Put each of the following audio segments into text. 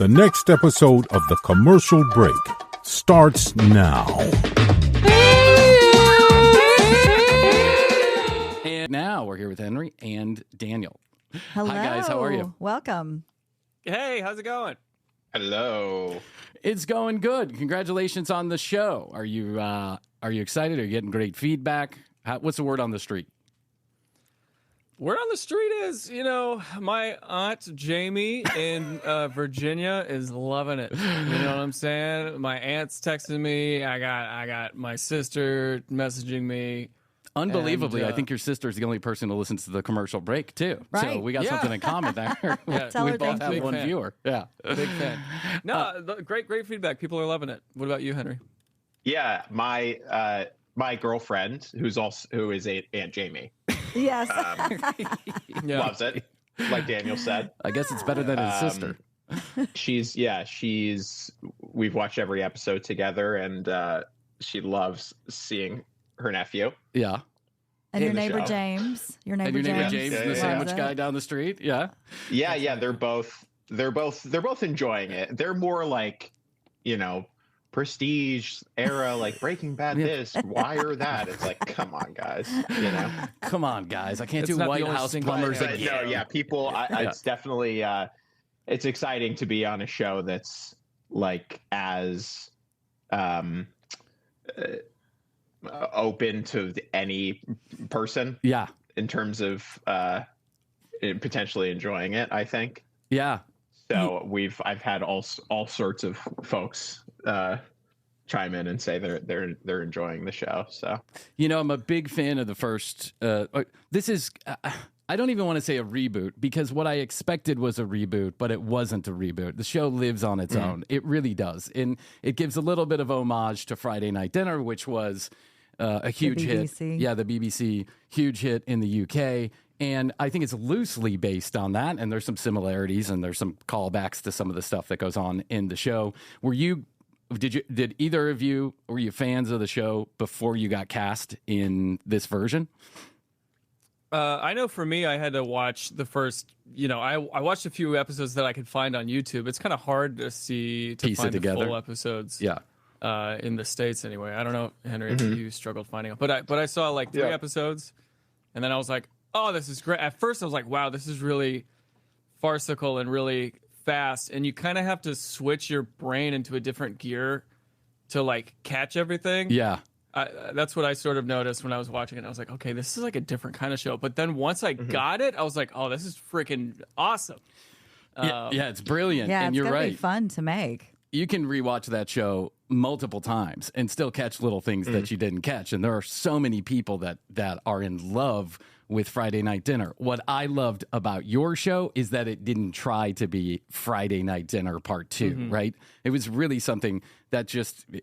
The next episode of The Commercial Break starts now. And now we're here with Henry and Daniel. Hello. Hi, guys. How are you? Welcome. Hey, how's it going? Hello. It's going good. Congratulations on the show. Are you excited? Are you getting great feedback? What's the word on the street? Word on the street is, my aunt Jamie in Virginia is loving it. You know what I'm saying? My aunt's texting me. I got my sister messaging me. Unbelievably, And, I think your sister's the only person who listens to the commercial break, too. Right. So we got something in common there. Tell we her both thank have you. one Big fan. viewer. Yeah. Big fan. No, great feedback. People are loving it. What about you, Henry? Yeah, my girlfriend, who is Aunt Jamie, Yes. loves it. Like Daniel said, I guess it's better than his sister. We've watched every episode together, and she loves seeing her nephew. Yeah. And your in the neighbor show. James. Your neighbor And your neighbor James. James, the Yeah. sandwich Loves guy it. down the street. Yeah. Yeah, they're both enjoying it. They're more like, Prestige era, like Breaking Bad this, Wire that. It's like, come on, guys. Come on, guys. I can't It's do not the White only House single- plumbers But again. no, yeah, people. Yeah. It's definitely it's exciting to be on a show that's like as open to any person Yeah. in terms of potentially enjoying it. I think Yeah. so. I've had all sorts of folks chime in and say they're enjoying the show. So I'm a big fan of the first. This is. I don't even want to say a reboot because what I expected was a reboot, but it wasn't a reboot. The show lives on its own. It really does, and it gives a little bit of homage to Friday Night Dinner, which was a huge hit. BBC. Yeah, the BBC huge hit in the UK. And I think it's loosely based on that, and there's some similarities, and there's some callbacks to some of the stuff that goes on in the show. Did either of you, were you fans of the show before you got cast in this version? I know for me, I had to watch the first, I watched a few episodes that I could find on YouTube. It's kind of hard to Piece it find the together. full episodes. Yeah. In the States anyway. I don't know, Henry, if you struggled finding them. But I saw like 3 episodes, and then I was like, oh, this is great. At first I was like, wow, this is really farcical and really fast. And you kind of have to switch your brain into a different gear to like catch everything. Yeah. That's what I sort of noticed when I was watching it. I was like, okay, this is like a different kind of show. But then once I got it, I was like, oh, this is freaking awesome. Yeah, it's brilliant. Yeah, and it's you're gonna right. be fun to make. You can rewatch that show multiple times and still catch little things that you didn't catch. And there are so many people that are in love with Friday Night Dinner. What I loved about your show is that it didn't try to be Friday Night Dinner Part 2, right? It was really something that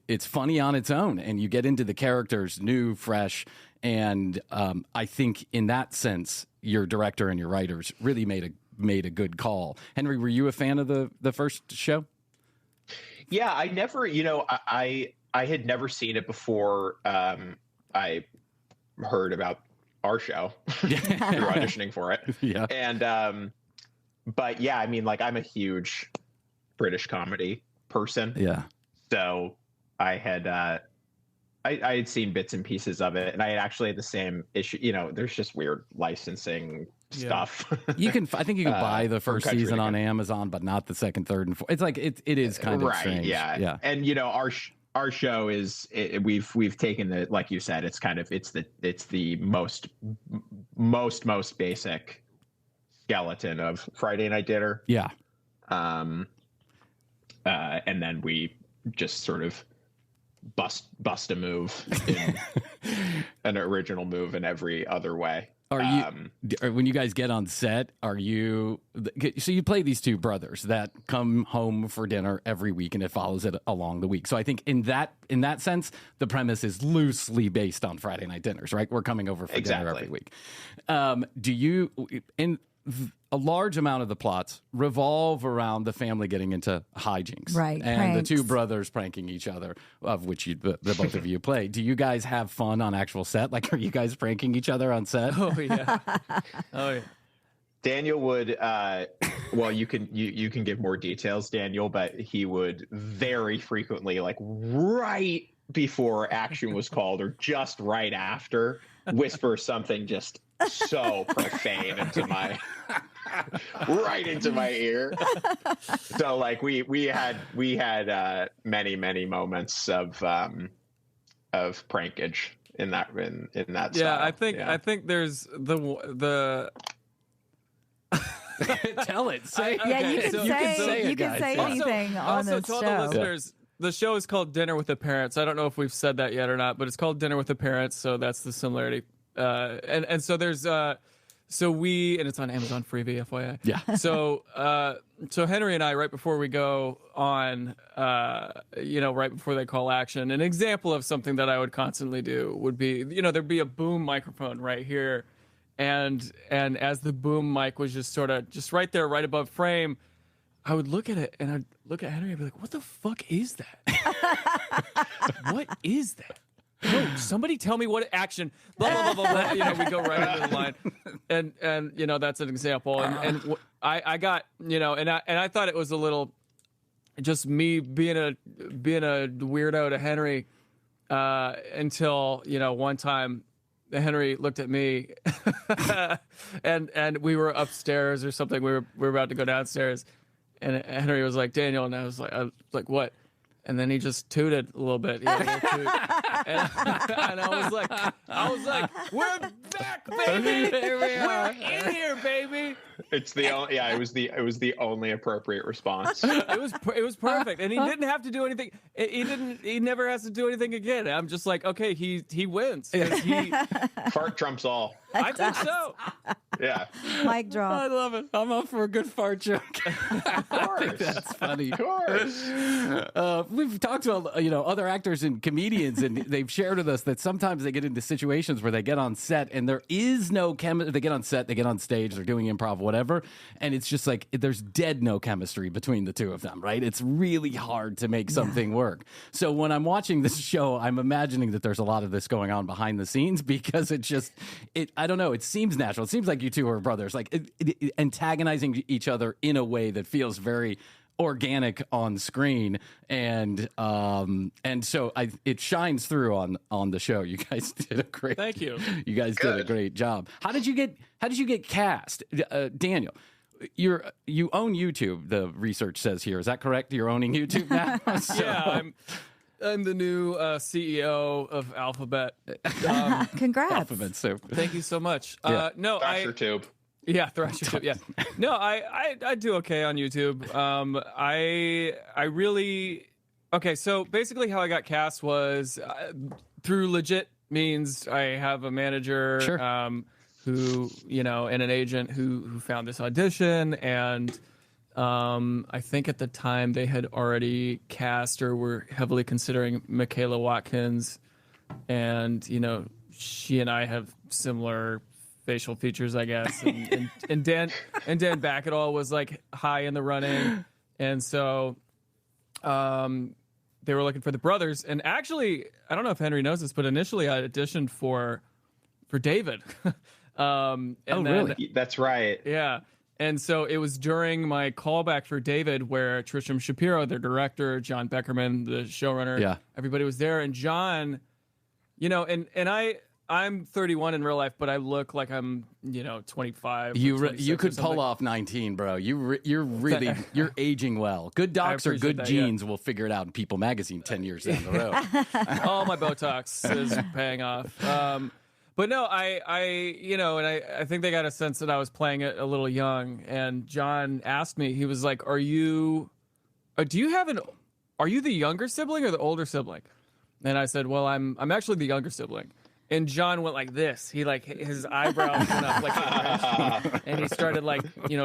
it's funny on its own, and you get into the characters new, fresh, and I think in that sense, your director and your writers really made a good call. Henry, were you a fan of the first show? yeah, I never, I had never seen it before. I heard about our show through auditioning for it. Yeah. And but yeah, I mean, like, I'm a huge British comedy person. Yeah. So I had I had seen bits and pieces of it, and I had actually had the same issue. There's just weird licensing stuff. I think you can buy the first country season to on country. Amazon, but not the second, third, and fourth. It's like it is kind of right, strange. yeah. And our show is we've taken the, like you said, it's the most basic skeleton of Friday Night Dinner. Yeah. And then we just sort of bust a move in an original move in every other way. Are you when you guys get on set? So you play these two brothers that come home for dinner every week, and it follows it along the week. So I think in that sense, the premise is loosely based on Friday Night Dinners, right? We're coming over for dinner every week. Do you a large amount of the plots revolve around the family getting into hijinks, Right, and pranks. the two brothers pranking each other, of which the both of you play. Do you guys have fun on actual set? Like, are you guys pranking each other on set? Oh yeah. Oh yeah. Daniel would well, you can give more details, Daniel, but he would very frequently, like right before action was called or just right after, whisper something just so profane into my right into my ear. So like we had many moments of prankage in that style. Yeah, I think there's the Tell it. Say it. Yeah, you can so- say, you can say it, guys. anything on also this to all show. the listeners, the show is called Dinner with the Parents. I don't know if we've said that yet or not, but it's called Dinner with the Parents, so that's the similarity. And so there's and it's on Amazon Freevee, FYI. Yeah. So Henry and I, right before we go on, right before they call action, an example of something that I would constantly do would be, there'd be a boom microphone right here. And as the boom mic was just sort of just right there, right above frame, I would look at it and I'd look at Henry and be like, what the fuck is that? What is that? No, somebody tell me what action, blah, blah, blah, blah, blah. We go right into the line. And that's an example. And I got, and I thought it was a little just me being a weirdo to Henry until, one time Henry looked at me and we were upstairs or something. We were about to go downstairs and Henry was like, Daniel, and I was like, what? And then he just tooted a little bit. He had a little toot. And I was like, we're back, baby. We're in here, baby. It's the only, it was the only appropriate response. It was perfect, and he didn't have to do anything. He never has to do anything again. I'm just like, okay, he wins. Fart trumps all. I think so. Yeah. Mic drop. I love it. I'm up for a good fart joke. Of course. That's funny. Of course. We've talked to other actors and comedians, and they've shared with us that sometimes they get into situations where they get on set and there is no chemistry. They get on set, they get on stage, they're doing improv, whatever, and it's just like there's no chemistry between the two of them, right? It's really hard to make something work. So when I'm watching this show, I'm imagining that there's a lot of this going on behind the scenes because I don't know, it seems natural. It seems like you two are brothers, like antagonizing each other in a way that feels very organic on screen, and so it shines through on the show. You guys did a great. Thank you. You guys did a great job. How did you get cast, Daniel? You own YouTube. The research says here. Is that correct? You're owning YouTube now. Yeah, I'm the new CEO of Alphabet. Congrats. Alphabet soup. Thank you so much. Yeah. Thrasher Tube. Yeah, Thrasher Tube. Yeah, no, I do okay on YouTube. I really okay. So basically, how I got cast was through legit means. I have a manager, Sure. who and an agent who found this audition, and I think at the time they had already cast or were heavily considering Michaela Watkins, and she and I have similar facial features, I guess, and Dan Backetall was like high in the running, and so they were looking for the brothers. And actually, I don't know if Henry knows this, but initially I auditioned for David. Really? That's right. Yeah. And so it was during my callback for David where Trisham Shapiro, the director, John Beckerman, the showrunner, everybody was there. And John, I'm 31 in real life, but I look like I'm, 25. You could pull off 19, bro. You're aging well. Good docs or good genes will figure it out in People Magazine 10 years down the road. All my Botox is paying off. But no, I think they got a sense that I was playing it a little young. And John asked me, he was like, are you the younger sibling or the older sibling? And I said, well, I'm actually the younger sibling. And John went like this. He his eyebrows went up like and he started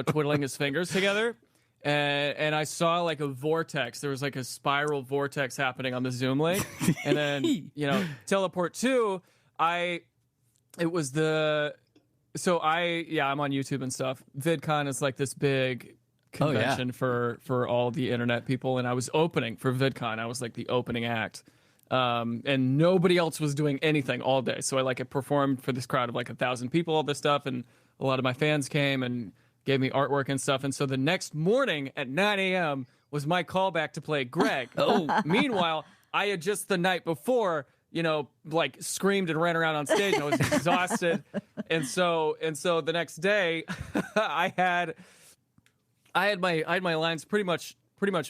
twiddling his fingers together. And I saw like a vortex. There was like a spiral vortex happening on the Zoom link. And then, teleport 2, I'm on YouTube and stuff. VidCon is like this big convention for all the internet people, and I was opening for VidCon. I was like the opening act, and nobody else was doing anything all day. So I performed for this crowd of 1,000 people, all this stuff, and a lot of my fans came, and gave me artwork and stuff. And so the next morning at 9 a.m. was my callback to play Greg. Meanwhile, I had just the night before, like screamed and ran around on stage. I was exhausted. And so the next day I had my lines pretty much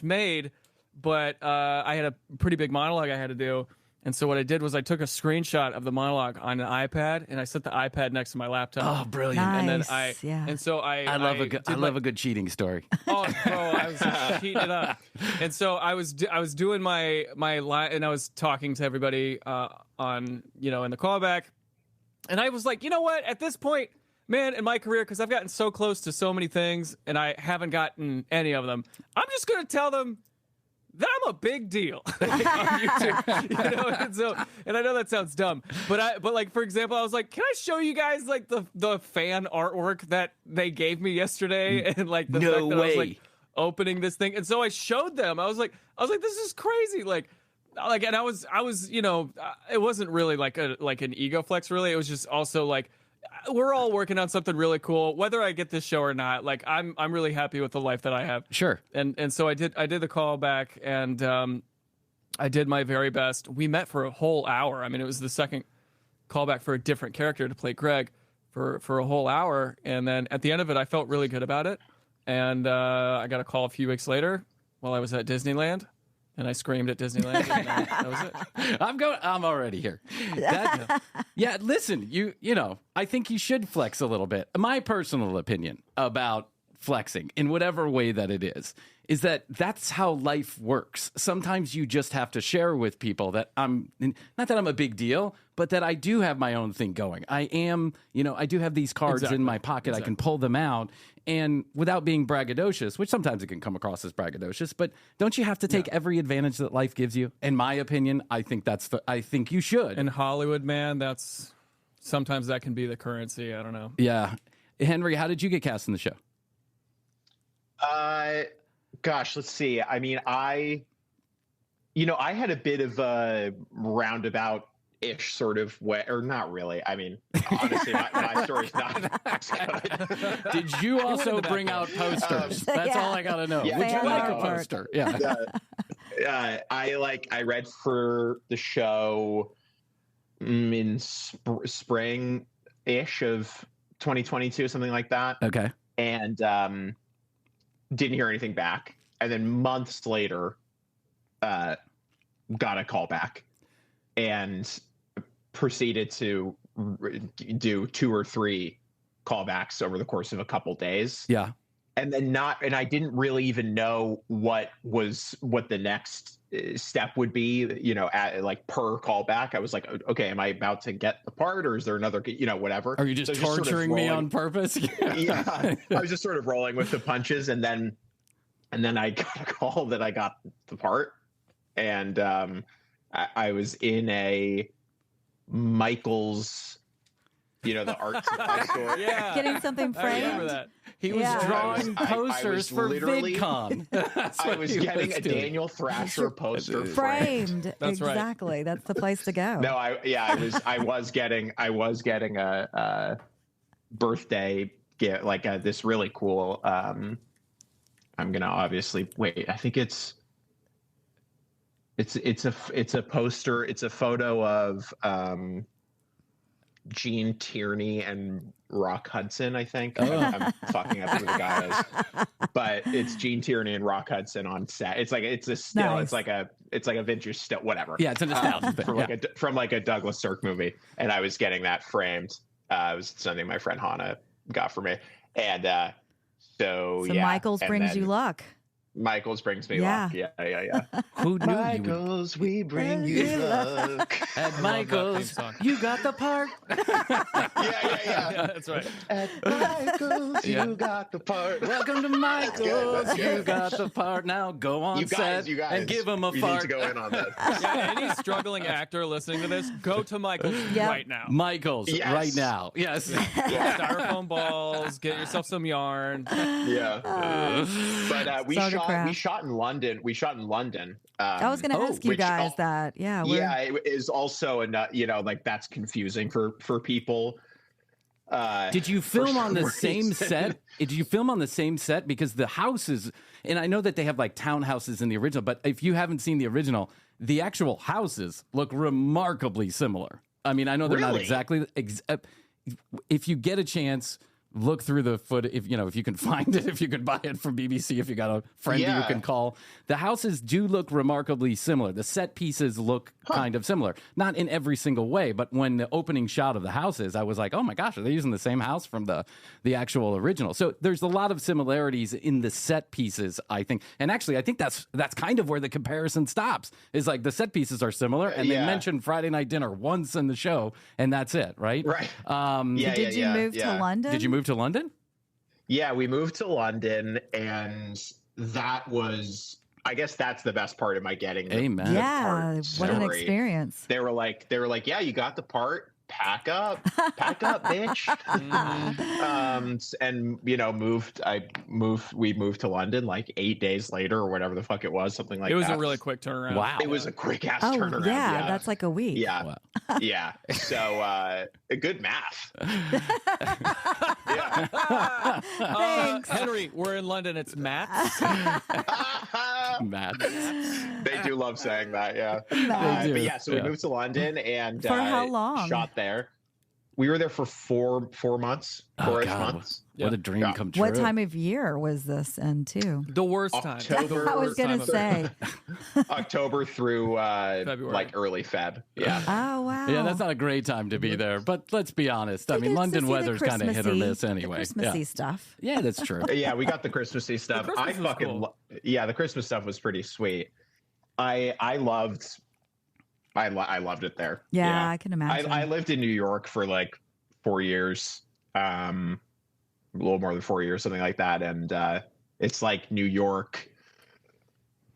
made, but I had a pretty big monologue I had to do. And so what I did was I took a screenshot of the monologue on an iPad, and I set the iPad next to my laptop. Oh, brilliant! Nice. And then yeah. and so I love a good cheating story. Oh, bro, I was just cheating it up. And so I was doing my line, and I was talking to everybody on in the callback, and I was like, you know what? At this point, man, in my career, because I've gotten so close to so many things, and I haven't gotten any of them, I'm just gonna tell them that I'm a big deal on YouTube, and I know that sounds dumb, but like, for example, I was like, can I show you guys like the fan artwork that they gave me yesterday, and like the fact that I was like opening this thing, and so I showed them. I was like, this is crazy, and I was it wasn't really like an ego flex, really. It was just also like, we're all working on something really cool, whether I get this show or not. Like, I'm really happy with the life that I have. Sure. And so I did the callback, and I did my very best. We met for a whole hour. I mean, it was the second callback for a different character to play Greg for a whole hour. And then at the end of it, I felt really good about it. And I got a call a few weeks later while I was at Disneyland. And I screamed at Disneyland, and that was it. I'm already here. Yeah, listen, I think you should flex a little bit. My personal opinion about flexing, in whatever way that it is that that's how life works. Sometimes you just have to share with people that not that I'm a big deal, but that I do have my own thing going. I am, I do have these cards in my pocket. Exactly. I can pull them out. And without being braggadocious, which sometimes it can come across as braggadocious, but don't you have to take every advantage that life gives you? In my opinion, I think I think you should. In Hollywood, man, sometimes that can be the currency. I don't know. Yeah. Henry, how did you get cast in the show? Gosh, let's see. I mean, I had a bit of a roundabout-ish sort of way, or not really. I mean, honestly, my story's not as good. Did you also bring out posters? That's all I gotta know. Yeah, would you like a poster? Yeah. I read for the show in spring-ish of 2022, something like that. Okay. And didn't hear anything back, and then months later got a call back and proceeded to do 2 or 3 callbacks over the course of a couple days. Yeah. And I didn't really even know what the next step would be, like per callback. I was like, okay, am I about to get the part, or is there another, whatever? Are you just torturing me on purpose? Yeah. I was just sort of rolling with the punches, and then I got a call that I got the part, and I was in a Michael's, the art supply store. Yeah. Getting something I remember framed. that. He was drawing posters for VidCon. I was getting a Daniel Thrasher poster Framed. That's right. Exactly. That's the place to go. No, I was getting a birthday gift, like this really cool. I'm gonna obviously wait. I think it's a poster. It's a photo of Gene Tierney and Rock Hudson, I think. I'm fucking up who the guy is, but it's Gene Tierney and Rock Hudson on set. It's a still. Nice. It's like a vintage still. Whatever. Yeah, it's a nostalgia thing. From like a Douglas Sirk movie, and I was getting that framed. It was something my friend Hannah got for me, and so Michaels brings you luck. Michaels brings me Yeah. luck. Yeah. Who knew Michaels, we bring you luck. At Michael's, song. you got the part. Yeah. That's right. At Michaels, Yeah. you got the part. Welcome to Michael's. You got the part. Now go on You guys, set and give him a you fart. need to go in on this. Yeah, any struggling actor listening to this, go to Michael's Yep. right now. Michael's Yes. right now. Yes. Styrofoam balls, get yourself some yarn. Yeah. But we Saga craft. shot in London. I was going to ask you which guys that. Yeah. Yeah, it is also like that's confusing for people. Did you film on the same reason. set? Did you film on the same set? Because the houses, and I know that they have like townhouses in the original, but if you haven't seen the original, the actual houses look remarkably similar. I mean, I know they're not exactly. If you get a chance, look through the footage. If you can find it, if you can buy it from BBC, if you got a friend that you can call. The houses do look remarkably similar. The set pieces look kind of similar. Not in every single way, but when the opening shot of the houses, I was like, oh my gosh, are they using the same house from the actual original? So there's a lot of similarities in the set pieces, I think. And actually, I think that's kind of where the comparison stops, is like the set pieces are similar, and they mention Friday Night Dinner once in the show, and that's it, right? Right. Did you move to London? Did you move to London? Yeah, we moved to London, and that was, I guess that's the best part of my getting the Yeah, part what an story. experience. They were like, yeah, you got the part. Pack up, bitch. And we moved to London like 8 days later or whatever the fuck it was, something like that. It was a really quick turnaround. Wow. It was a quick ass turnaround. Yeah, that's like a week. Yeah. Wow. Yeah. So good math. Yeah. Thanks. Henry, we're in London. It's Matt's. Matt. They do love saying that, yeah. They do. But yeah, so we moved to London and For how long? shot there. We were there for four months, four-ish months. What a dream come true. What time of year was this in, too? The worst time. October. I was going to say. October through February. like early Feb. Yeah. Oh, wow. Yeah, that's not a great time to be there. But let's be honest. I mean, London weather's kind of hit or miss anyway. The Christmassy stuff. Yeah, that's true. Yeah, we got the Christmassy stuff. The Christmas was cool. The Christmas stuff was pretty sweet. I loved it there. Yeah, I can imagine. I lived in New York for like 4 years, a little more than 4 years, something like that. And it's like New York.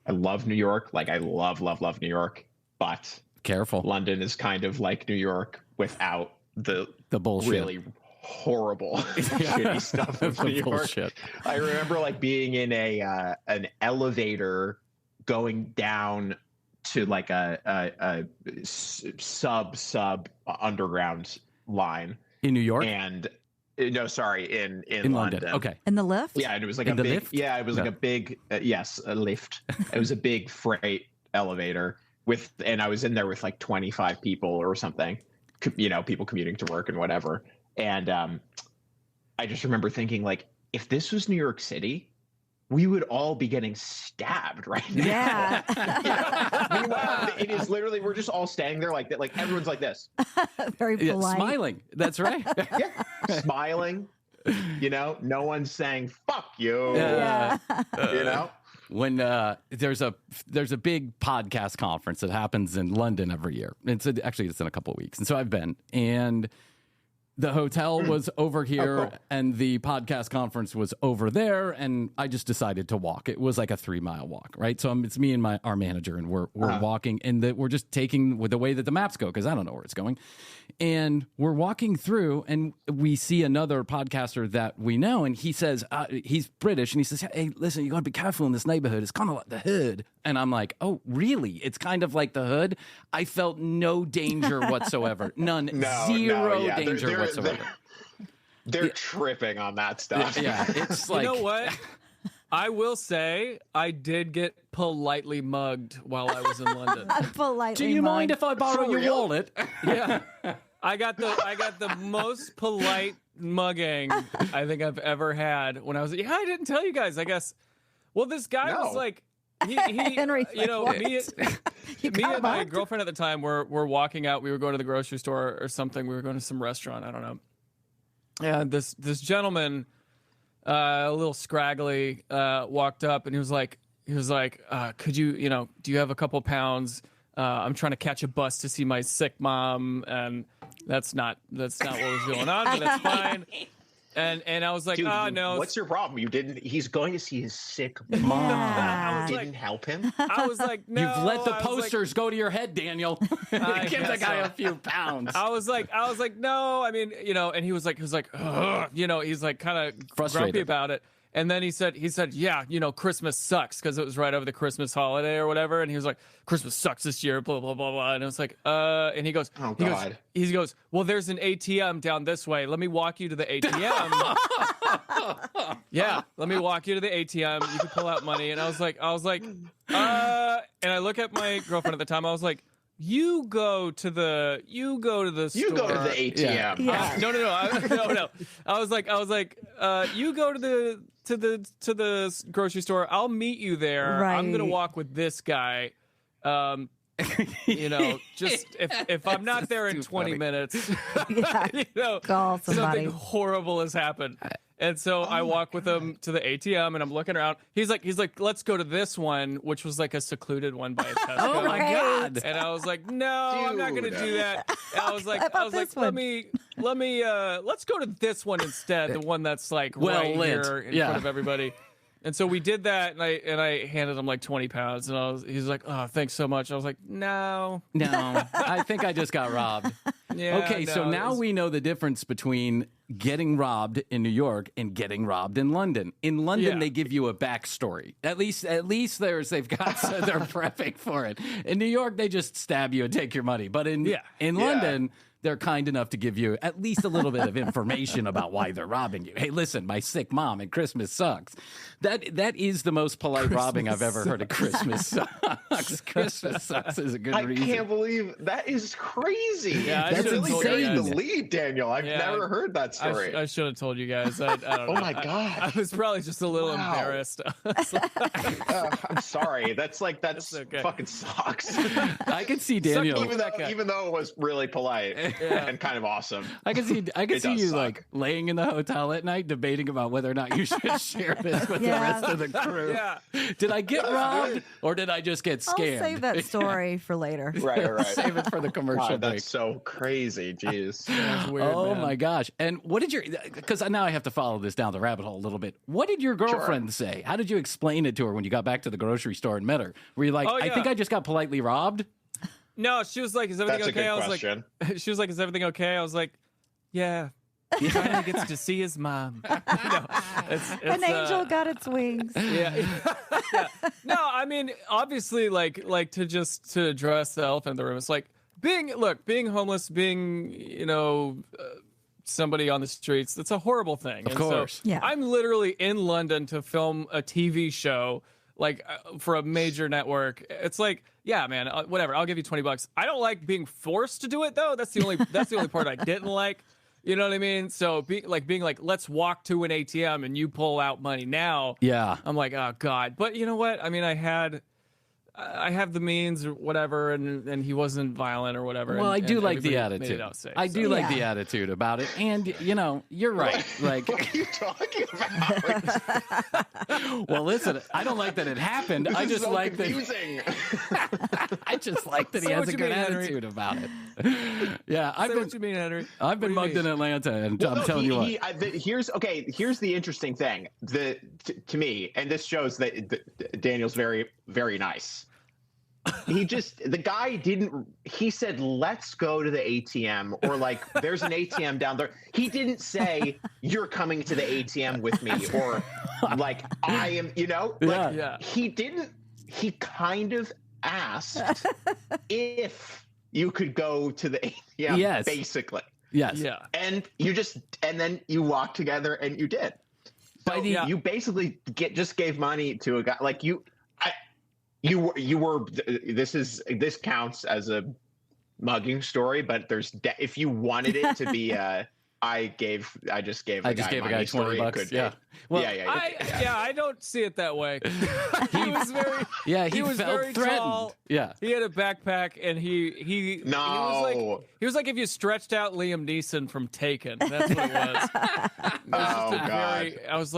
I love New York. Like I love New York. But Careful. London is kind of like New York without the bullshit. really horrible shitty stuff of New York. Bullshit. I remember like being in an elevator going down to like a sub underground line In New York? and no, sorry, in London. Okay. In the lift? Yeah, and it was like In a the big lift? yeah, it was like a big yes, a lift. It was a big freight elevator and I was in there with like 25 people or something, people commuting to work and whatever. And I just remember thinking, like, if this was New York City, we would all be getting stabbed right now. Yeah. Meanwhile, it is literally, we're just all standing there like that. Like everyone's like this. Very Yeah, polite. smiling. That's right. Yeah. Smiling. No one's saying, fuck you. Yeah. When there's a big podcast conference that happens in London every year. It's in a couple of weeks. And so I've been, and the hotel was over here and the podcast conference was over there, and I just decided to walk. It was like a 3-mile walk, right? So it's me and our manager, and we're walking, and we're just taking with the way that the maps go, because I don't know where it's going. And we're walking through, and we see another podcaster that we know, and he says, he's British, and he says, hey, listen, you got to be careful in this neighborhood. It's kind of like the hood. And I'm like, oh, really? It's kind of like the hood? I felt no danger whatsoever. None. Zero danger whatsoever. They're tripping on that stuff. Yeah, it's like... You know what? I will say I did get politely mugged while I was in London. Politely Do you mind if I borrow For your real? wallet? Yeah. I got the most polite mugging I think I've ever had when I was. Yeah, I didn't tell you guys. I guess. Well, this guy was like, he Henry, me and my girlfriend at the time were walking out. We were going to the grocery store or something. We were going to some restaurant. I don't know. And this gentleman, a little scraggly, walked up and he was like, could you, do you have a couple pounds? I'm trying to catch a bus to see my sick mom, and that's not what was going on, but that's fine. And I was like, Dude, no. What's your problem? He's going to see his sick mom. Yeah. Didn't help him. I was like, no. You've let the I was like, posters go to your head, Daniel. Give the guy a few pounds. I was like, no. I mean, and he was like, ugh, he's like kind of Frustrated grumpy about it. And then he said, yeah, Christmas sucks because it was right over the Christmas holiday or whatever. And he was like, Christmas sucks this year, blah, blah, blah, blah. And it was like, and he goes, oh, God. He goes, well, there's an ATM down this way. Let me walk you to the ATM. Yeah, let me walk you to the ATM. You can pull out money. And I was like, and I look at my girlfriend at the time. I was like, you go to the store. You go to the ATM. Yeah. No. I was like, you go to the grocery store. I'll meet you there. Right. I'm gonna walk with this guy. Just if I'm not there in 20 minutes, Yeah. Call somebody. something horrible has happened. And so I walk with him to the ATM, and I'm looking around. He's like, let's go to this one, which was like a secluded one by a Tesco. Oh my God! And I was like, no, I'm not gonna do that. And I was like, this one? let's go to this one instead, the one that's like Well right lit. here in front of everybody. And so we did that, and I handed him like 20 pounds, and he's like, oh, thanks so much. I was like, no, I think I just got robbed. yeah. Okay, so now we know the difference between getting robbed in New York and getting robbed in London. In London, Yeah. they give you a backstory. At least they've got they're prepping for it. In New York, they just stab you and take your money. But in London, they're kind enough to give you at least a little bit of information about why they're robbing you. Hey, listen, my sick mom and Christmas sucks. That is the most polite robbing I've ever heard of. Christmas sucks. Christmas sucks is a good reason. I can't believe that is crazy. Yeah, That's really burying insane. the lead, Daniel. I've never heard that story. I should have told you guys. I don't know. Oh my God. I was probably just a little embarrassed. I'm sorry. That's okay. fucking sucks. I can see Daniel. even though it was really polite and kind of awesome. I can see It you does suck. like laying in the hotel at night debating about whether or not you should share this with the rest of the crew. Yeah. Did I get robbed or did I just get I'll scammed? save that story for later. Right. Save it for the commercial God, break. that's so crazy. Jeez. That's weird, Oh man. my gosh. And what did because now I have to follow this down the rabbit hole a little bit. What did your girlfriend say? How did you explain it to her when you got back to the grocery store and met her? Were you like, Oh, I yeah. think I just got politely robbed? No, she was like, is everything That's a okay? good I was question. like, she was like, is everything okay? I was like, yeah. He finally gets to see his mom. It's, An angel got its wings. Yeah. No, I mean, obviously, like to address the elephant in the room. It's like being homeless, being somebody on the streets. That's a horrible thing. Of course. So Yeah. I'm literally in London to film a TV show. For a major network, it's like, yeah, man, whatever. I'll give you $20. I don't like being forced to do it though. That's the only part I didn't like. You know what I mean? So being like, let's walk to an ATM and you pull out money now. Yeah. I'm like, oh God. But you know what? I mean, I have the means or whatever, and he wasn't violent or whatever. Well, I do and like the everybody made attitude. it out safe, I so. do like the Yeah. attitude about it. And, you're right. Like, What are you talking about? well, listen, I don't like that it happened. I This is just so like confusing. that. I just like that he Say has what a you good mean, Henry. attitude about it. Yeah, Say what you mean, Henry. I've been What mugged do you in mean? Atlanta, and Well, I'm no, telling you what. here's the interesting thing. To me, and this shows that Daniel's very, very nice. The guy didn't. He said, "Let's go to the ATM," or like, "There's an ATM down there." He didn't say, "You're coming to the ATM with me," or like, "I am." Like, Yeah. he didn't. He kind of asked if you could go to the ATM. Yes. Basically. Yes. Yeah. And then you walked together and you did. So you basically just gave money to a guy like you. This counts as a mugging story, but if you wanted it to be I just gave a guy $20. Yeah. Well, yeah. I don't see it that way. He was very he was felt very threatened. tall. Yeah. He had a backpack, and he was like if you stretched out Liam Neeson from Taken. That's what it was. God. I was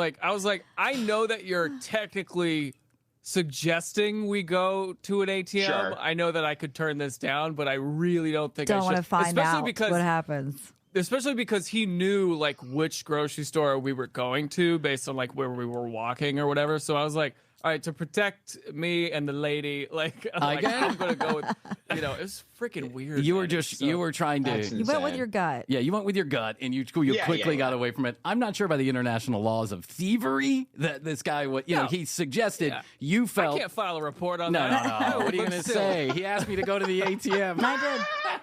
like, I know that you're technically suggesting we go to an ATM. Sure. I know that I could turn this down, but I really don't think I Don't should. want to find Especially out because what happens. especially because he knew like which grocery store we were going to based on like where we were walking or whatever. So I was like, all right, to protect me and the lady, I'm gonna go with, it's freaking weird. You man. were just you were trying to. That's You went with insane. your gut. Yeah, you went with your gut, and you quickly got away from it. I'm not sure by the international laws of thievery that this guy would. He suggested you I felt. can't file a report on No. that. What are you going to say? He asked me to go to the ATM. I did.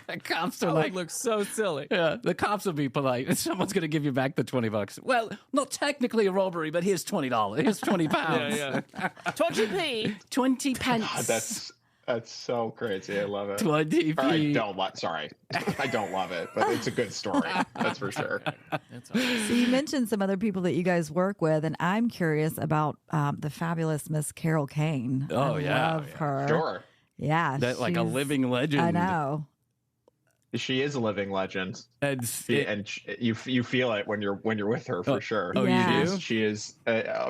The cops are That like, would look so silly. yeah, the cops will be polite. Someone's going to give you back the $20. Well, not technically a robbery, but here's $20. Here's £20. Yeah. 20p. 20 pence. God, that's so crazy. I love it. 20p. Or I don't sorry. I don't love it, but it's a good story. That's for sure. That's all right. So you mentioned some other people that you guys work with, and I'm curious about the fabulous Miss Carol Kane. Oh, I yeah. love her. Sure. Yeah, That like a she's- living legend. I know. She is a living legend. And You feel it when you're with her for sure. oh, Yeah. you do? She is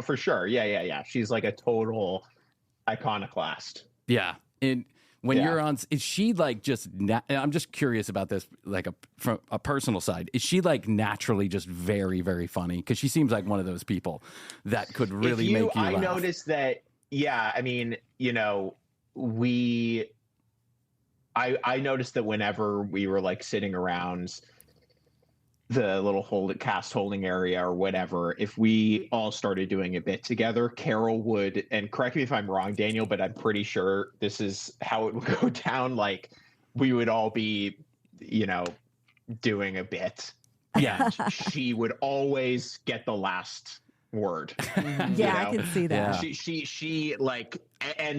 for sure. Yeah. She's like a total iconoclast. Yeah. And when Yeah. you're on, is she like just, I'm just curious about this, like from a personal side. Is she like naturally just very, very funny? Because she seems like one of those people that could really make you I laugh. noticed that. Yeah, I mean, I noticed that whenever we were like sitting around the little cast holding area or whatever, if we all started doing a bit together, Carol would, and correct me if I'm wrong, Daniel, but I'm pretty sure this is how it would go down. Like we would all be, doing a bit. Yeah. And she would always get the last word. Yeah, I can see that. Yeah. She like,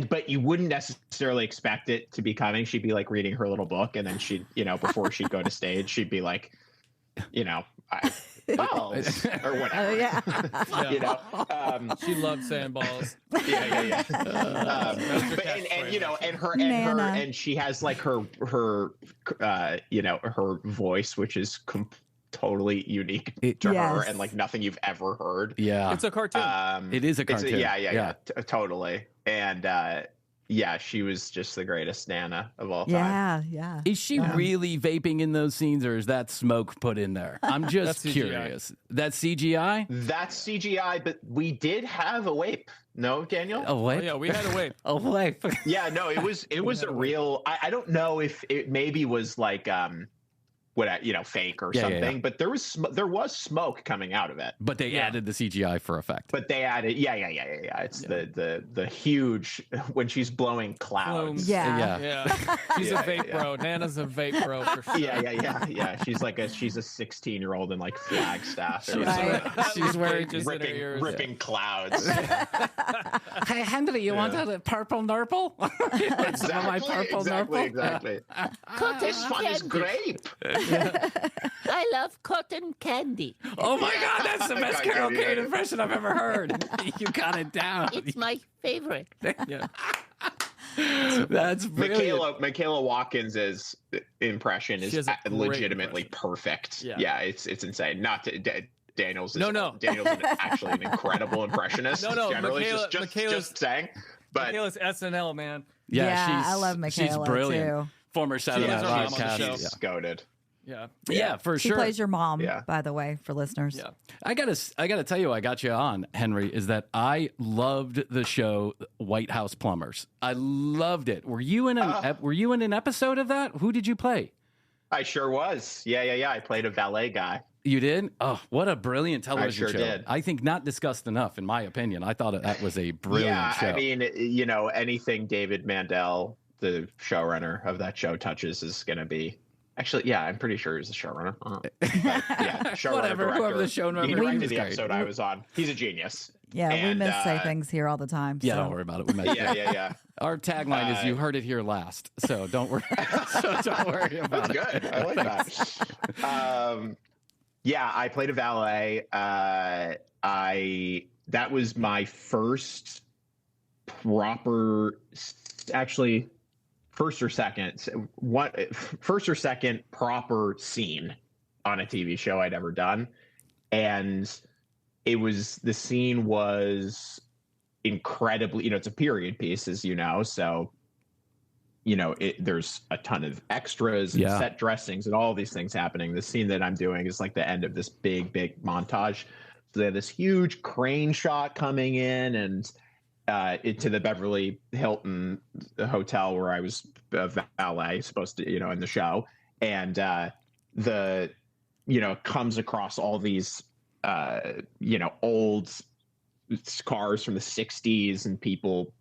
but you wouldn't necessarily expect it to be coming. She'd be like reading her little book, and then she'd, before she'd go to stage, she'd be like, balls or whatever. Oh yeah. She loved saying balls. Yeah. But Nana. and she has like her voice, which is totally unique to her Yes. and like nothing you've ever heard. Yeah. It's a cartoon. It is a cartoon. Yeah, totally. And she was just the greatest Nana of all time. Yeah. Is she really vaping in those scenes, or is that smoke put in there? I'm just That's CGI. curious. That's CGI? That's CGI, but we did have a wape. No, Daniel? A Oh, what? yeah, we had to wait. A what? Yeah, no, it was a real. I don't know if it maybe was like fake or something, but there was smoke coming out of it. But they added the CGI for effect. But they added, It's the huge when she's blowing clouds. Plumes. Yeah. Yeah. She's a vape yeah. bro. Nana's a vape bro for sure. Yeah. She's a 16-year-old in like Flagstaff. Right. She's wearing ripping clouds. Hey, Henry, you want a purple nurple? Some of my purple nurple? Exactly. This one is grape. I love cotton candy. Oh my God, that's the best Carol Kane impression I've ever heard. You got it down. It's my favorite. Yeah. That's brilliant. Michaela Watkins' impression She is has a great legitimately perfect. Yeah. Yeah, it's insane. Not to, Daniel's. No. Daniel's actually an incredible impressionist. No, generally, Michaela's- just saying. But Michaela's SNL, man. Yeah, I love She's Michaela, brilliant. too. Former Saturday has Night her Live mom on the cast. show. she's goated. Yeah. Yeah, for She sure. plays your mom, Yeah. by the way, for listeners. Yeah. I gotta tell you, I got you on, Henry, is that I loved the show White House Plumbers. I loved it. Were you in an episode of that? Who did you play? I sure was. Yeah. I played a valet guy. You did? Oh, what a brilliant television sure show. did. I think not discussed enough, in my opinion. I thought that was a brilliant show. I mean, anything David Mandel, the showrunner of that show, touches is going to be. Actually, yeah, I'm pretty sure he's the showrunner. But, yeah, showrunner, Whatever, director. whoever the showrunner He is, directed he's the great. episode I was on. He's a genius. Yeah, we And, say things here all the time. Yeah, so. don't worry about it. We might, Yeah. Our tagline is "You heard it here last," so don't worry. Don't worry about That's it. good. I like that. Yeah, I played a valet. That was my first proper, actually, first or second proper scene on a TV show I'd ever done, and the scene was incredibly, it's a period piece, as you know, so there's a ton of extras and set dressings and all these things happening. The scene that I'm doing is like the end of this big montage. So they have this huge crane shot coming in, and to the Beverly Hilton hotel where I was valet, supposed to, in the show, and comes across all these old cars from the 60s and people,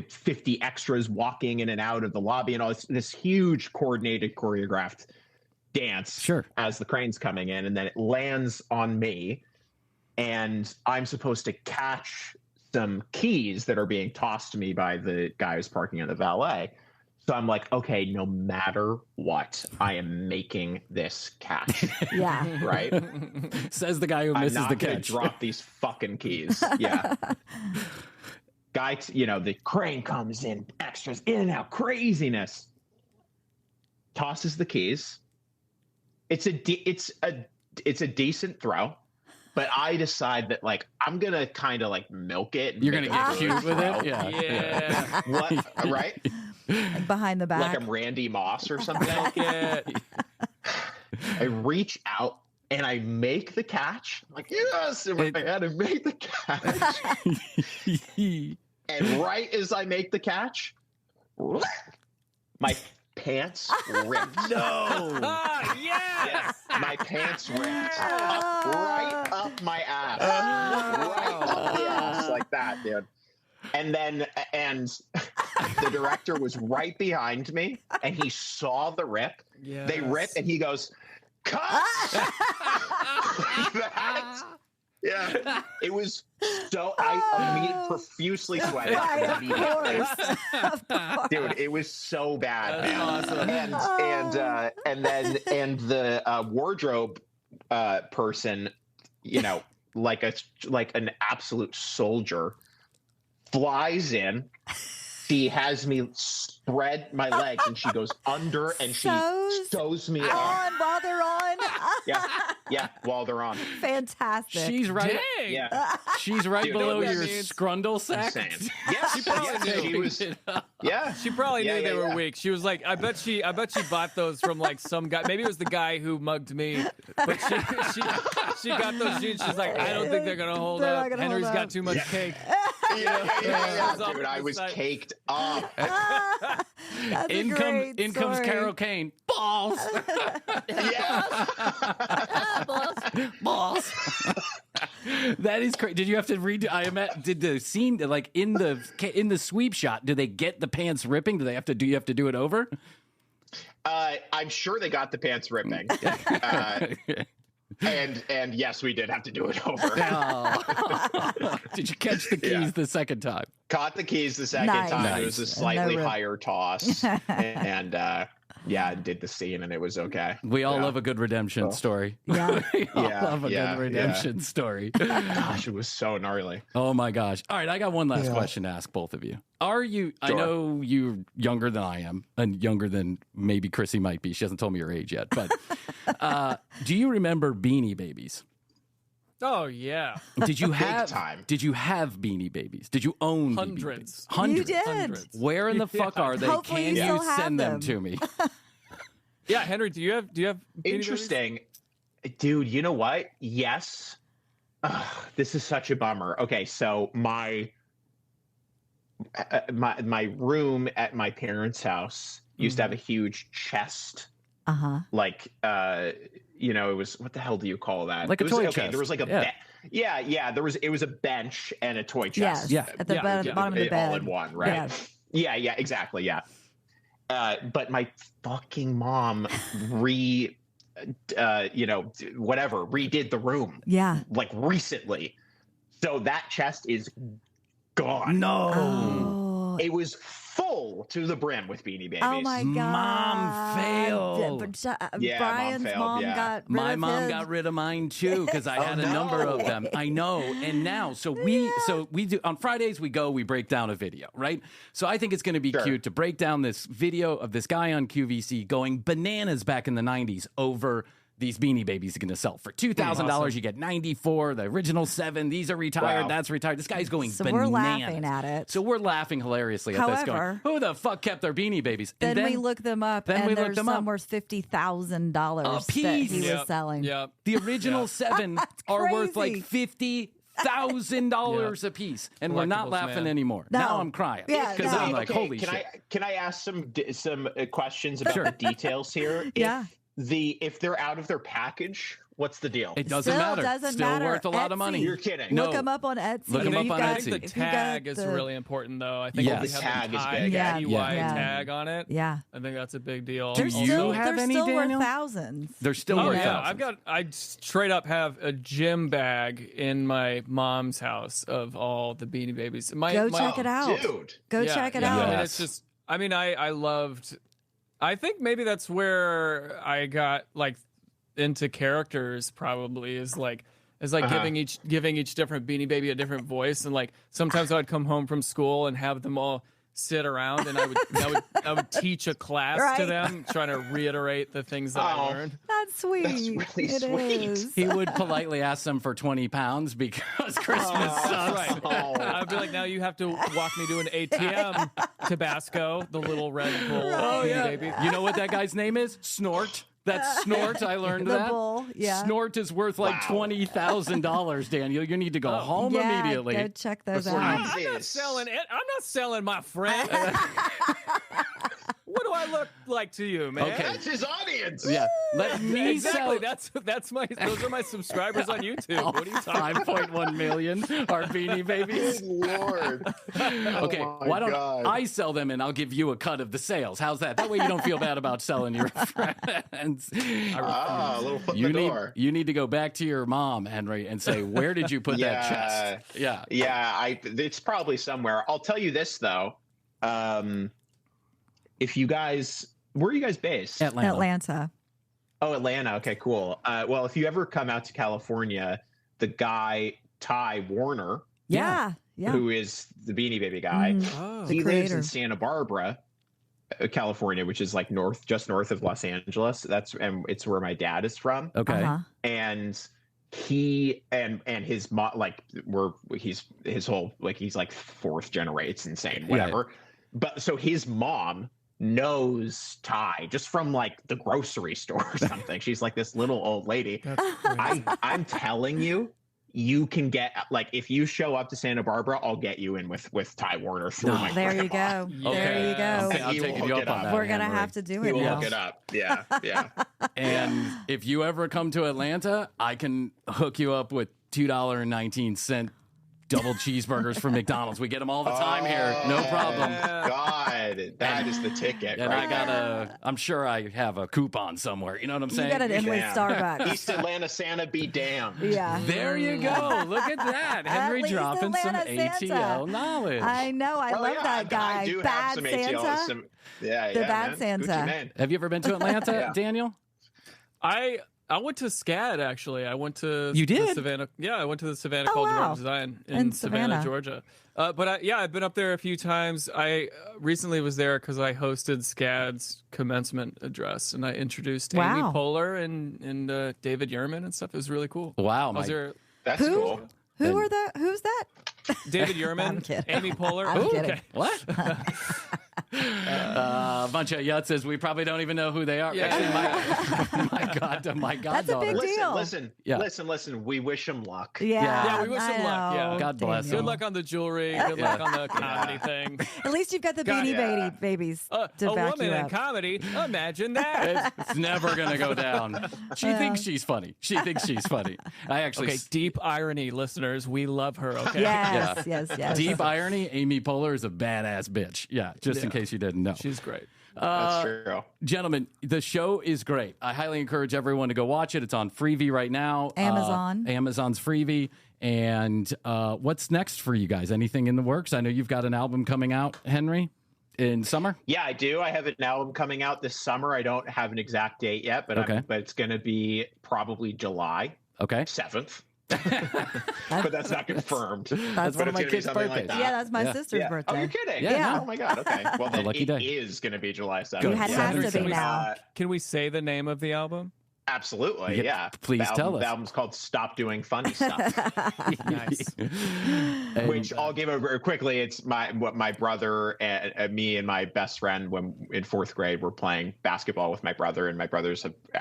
50 extras walking in and out of the lobby, and all this huge coordinated choreographed dance as the crane's coming in, and then it lands on me, and I'm supposed to catch some keys that are being tossed to me by the guy who's parking in the valet. So I'm like, okay, no matter what, I am making this catch. Yeah. Right? Says the guy who misses the catch. I'm not gonna drop these fucking keys. Yeah. Guy, the crane comes in, extras in and out, craziness. Tosses the keys. It's a decent throw. But I decide that, like, I'm going to kind of, like, milk it. You're going to get cute with it? Yeah. What? Right? Like behind the back. Like I'm Randy Moss or something. I reach out and I make the catch. I'm like, yes, in my head, I made the catch. And right as I make the catch, my pants ripped. No. Yes. My pants ripped right up my ass. Right up the ass like that, dude. And the director was right behind me and he saw the rip. Yes. They rip and he goes, cut! Like that. Yeah, it was so. I immediately profusely sweated. Of course. Dude, it was so bad, man. Awesome. And then the wardrobe person, like an absolute soldier, flies in. She has me spread my legs and she goes under and she sews me on while they're on. Yeah, while they're on. Fantastic. She's right. Dang. Yeah. She's right Dude, below that your means scrundle sack. Insane. Yes, She probably she was. Yeah, She probably knew they were weak. She was like, I bet she bought those from like some guy. Maybe it was the guy who mugged me. But she got those jeans. She's like, I don't think they're gonna hold They're up. not gonna Henry's hold got up. too much cake. Yeah, dude, I was caked up. That's In a great comes story. Carol Kane. Balls. Balls. That is crazy. Did you have to redo? Did the scene like in the sweep shot? Do they get the pants ripping? Do you have to do it over? I'm sure they got the pants ripping. And yes, we did have to do it over. Oh. Did you catch the keys the second time? Caught the keys the second Nice. time. It was a slightly No rip. higher toss, and did the scene, and it was okay. We all love a good redemption story. Yeah. We all Yeah, love a yeah, good redemption story. Gosh, it was so gnarly. Oh my gosh. All right, I got one last question to ask both of you. Are you I know you're younger than I am and younger than maybe Krissy might be. She hasn't told me your age yet, but do you remember Beanie Babies? Oh yeah, Did you have time. Did you have Beanie Babies? Did you own Hundreds. Beanie Babies? You Hundreds. did. Hundreds. Where in the fuck are they? Hopefully Can you you still have send them them. to me? yeah. Henry, do you have Beanie Babies? Interesting, dude. You know what? Yes. This is such a bummer. Okay, so my room at my parents' house used to have a huge chest. Like it was, what the hell do you call that? Like a it was, toy chest. There was like a it was a bench and a toy chest. Yes. At the bottom of the bed. all in one, right? Yeah, exactly, yeah. But my fucking mom redid the room. Yeah. Like recently. So that chest is gone. No. Oh. It was full to the brim with Beanie Babies. Oh my god! Mom failed. Yeah, Brian's Mom failed, mom yeah. got rid My of mom his. got rid of mine too because I had a number of them. I know. And now, so we do on Fridays we break down a video, right? So I think it's going to be cute to break down this video of this guy on QVC going bananas back in the 90s over these Beanie Babies are going to sell for $2,000. You get 94, the original 7. These are retired. Wow. That's retired. This guy's going So bananas. we're laughing at it. So we're laughing hilariously at this. Going, However, who the fuck kept their Beanie Babies? Then, And we look them up, then we and looked there's them up. some worth $50,000 A that piece. he was Yep. selling. Yep. The original 7 are worth like crazy. $1,000 a piece, and we're not Collectibles, laughing man. anymore. No. Now I'm crying Yeah, because no. I'm like, holy can shit. can I ask some questions about the details here? Yeah. If they're out of their package, what's the deal? It doesn't Still matter. doesn't Still matter. worth a lot of Etsy. money. You're kidding. No. Look them up on Etsy. Look 'em If up you've on got- Etsy. The if you've got tag is the- really important, though. I think Yes. if The you have tag the is TIE big. Yeah. Yeah. tag on it. Yeah. I think that's a big deal. They're you still, have they're any, still Daniel? worth thousands. They're still Oh worth yeah, thousands. I straight up have a gym bag in my mom's house of all the Beanie Babies. Go check it out. Dude. Go Yeah, check it yeah. out. I mean, Yes. it's just. I mean, I loved. I think maybe that's where I got like into characters. Probably is like giving each different Beanie Baby a different voice, and like sometimes I'd come home from school and have them all sit around, and I would teach a class to Right. them, trying to reiterate the things that I learned. That's sweet. That's really It sweet. is. He would politely ask them for 20 pounds because Christmas sucks. Right. Oh. I'd be like, now you have to walk me to an ATM, Tabasco, the little Red Bull. Oh, Beanie yeah. Baby. You know what that guy's name is? Snort. That's Snort. I learned The that. bull, yeah. Snort is worth like Wow. $20,000, Daniel. You need to go home Yeah, immediately. go check those Before you- out. I'm not selling it. I'm not selling my friend. What do I look like to you, man? Okay. That's his audience. Yeah. Let me Exactly. sell. That's my. Those are my subscribers on YouTube. What are you talking? 5.1 million are Beanie Babies. Good Lord. Okay, Oh my why don't God. I sell them and I'll give you a cut of the sales? How's that? That way you don't feel bad about selling your friends. A little foot in the door. You need to go back to your mom, Henry, and say, where did you put that chest? Yeah. Yeah, it's probably somewhere. I'll tell you this though. If you guys, where are you guys based? Atlanta. Oh, Atlanta. Okay, cool. Well, if you ever come out to California, the guy Ty Warner, Yeah. Yeah. who is the Beanie Baby guy, Oh. he lives creator. in Santa Barbara, California, which is like just north of Los Angeles. And it's where my dad is from. Okay. Uh-huh. And he and his mom, like he's like fourth generation. It's insane, whatever. But so his mom knows Ty just from like the grocery store or something. She's like this little old lady. I'm telling you, you can get, like, if you show up to Santa Barbara, I'll get you in with Ty Warner through my There you grandma. go. There you go. Okay, I'll He take will you look up it on up. that. We're going to Henry. have to do He it will now. look it up. Yeah, yeah. And if you ever come to Atlanta, I can hook you up with $2.19 double cheeseburgers from McDonald's. We get them all the time here. No problem. God, that is the ticket. And right there. I'm sure I have a coupon somewhere. You know what I'm saying? You got it in with Damn. Starbucks. East Atlanta Santa be damned. Yeah. There you go. Look at that. Henry least dropping some Atlanta Santa. ATL knowledge. I know. I Oh, love yeah, that guy. I do Bad have some ATL. Santa. Yeah, The yeah, Bad man. Santa. Gucci Mane. Have you ever been to Atlanta, Yeah. Daniel? I went to SCAD actually. I went to You did? the Savannah. Yeah, I went to the Savannah Oh, College wow. of Design In in Savannah. Savannah, Georgia. But I've been up there a few times. I recently was there because I hosted SCAD's commencement address, and I introduced Amy Wow. Poehler and David Yerman and stuff. It was really cool. Wow. I was there. That's Who? cool. Who's that? David I'm Yerman, kidding. Amy Poehler. I'm Ooh, kidding. okay. What? A bunch of yutzes. We probably don't even know who they are. Yeah. Actually, my That's a big goddaughter. deal. Listen. We wish him luck. Yeah. Yeah, we wish him I luck, yeah. know. God bless Daniel. Good luck on the jewelry. Good luck on the comedy thing. At least you've got the God, Beanie yeah. Babies A to back woman you in up. comedy. Imagine that. It's never gonna go down. She thinks she's funny. She thinks she's funny. I actually Okay, deep irony, listeners. We love her. Okay. Yes, yes. deep irony. Amy Poehler is a badass bitch. Yeah, just in Yeah. case you didn't know. She's great. That's true. Gentlemen, the show is great. I highly encourage everyone to go watch it. It's on Freevee right now. Amazon. Amazon's Freevee. And what's next for you guys? Anything in the works? I know you've got an album coming out, Henry, in summer. Yeah, I do. I have an album coming out this summer. I don't have an exact date yet, but Okay. but it's going to be probably July Okay. 7th. But that's not confirmed. That's one of my But it's gonna be kids' something birthdays. that. Yeah, that's my sister's Yeah. birthday. Oh, you're kidding? Yeah. Oh my God. Okay. Well, then lucky it day. is going to be July 7th. Good. It has to be Saturday. now. Can we say the name of the album? Absolutely. Yeah, Yeah. please The tell album- us. The album's called Stop Doing Funny Stuff. Nice. And, Which I'll give over quickly. It's my brother and me and my best friend when in 4th grade were playing basketball with my brother, and my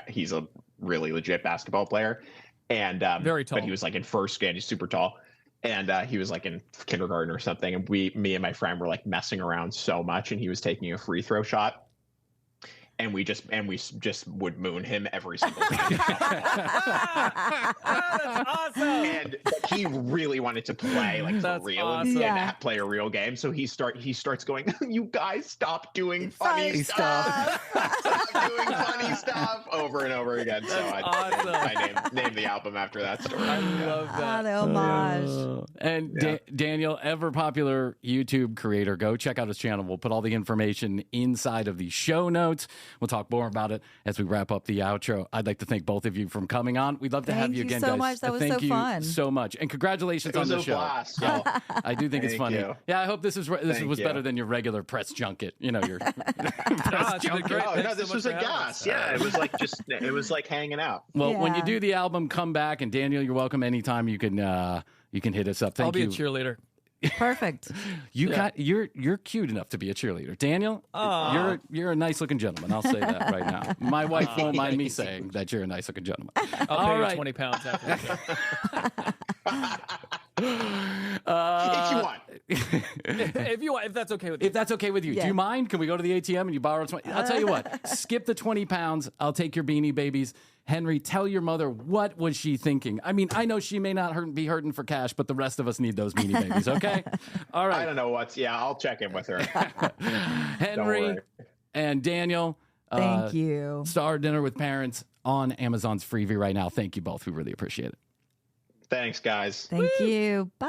he's a really legit basketball player, and Very tall. But he was like in 1st grade. He's super tall, And he was like in kindergarten or something, and me and my friend were like messing around so much, and he was taking a free throw shot, and we just would moon him every single time. That's awesome. And he really wanted to play like for That's real awesome. and play a real game. So he starts going, "You guys stop doing funny stuff. Stop doing funny stuff," over and over again. So awesome. I named the album after that story. I love that. the homage. And Daniel, ever popular YouTube creator, go check out his channel. We'll put all the information inside of the show notes. We'll talk more about it as we wrap up the outro. I'd like to thank both of you for coming on. We'd love to have Thank you you again, so guys. much. That was thank so you fun. so much, and congratulations It on was the a show. blast. Yeah, I do think it's Thank funny. you. Yeah, I hope this was Thank you. better than your regular press junket. You know, your Ah, it's been great. Oh Thanks no, so this much was for a having gas. us. Yeah, it was like hanging out. Well, when you Yeah. do the album, come back, and Daniel, you're welcome anytime. You can hit us up. Thank I'll be you. a cheerleader. Perfect. You're cute enough to be a cheerleader, Daniel. You're a nice looking gentleman. I'll say that right now. My wife won't mind me saying that you're a nice looking gentleman. I'll All pay you right. 20 pounds after the If you want. if you want, if that's okay with you. If that's okay with you, do Yeah. you mind? Can we go to the ATM and you borrow 20? I'll tell you what. Skip the 20 pounds. I'll take your Beanie Babies. Henry, tell your mother, what was she thinking? I mean, I know she may not be hurting for cash, but the rest of us need those Beanie Babies, okay? All I right. don't know I'll check in with her. Henry worry. and Daniel. Thank you. Star Dinner with Parents on Amazon's Freevee right now. Thank you both. We really appreciate it. Thanks, guys. Thank you. Bye.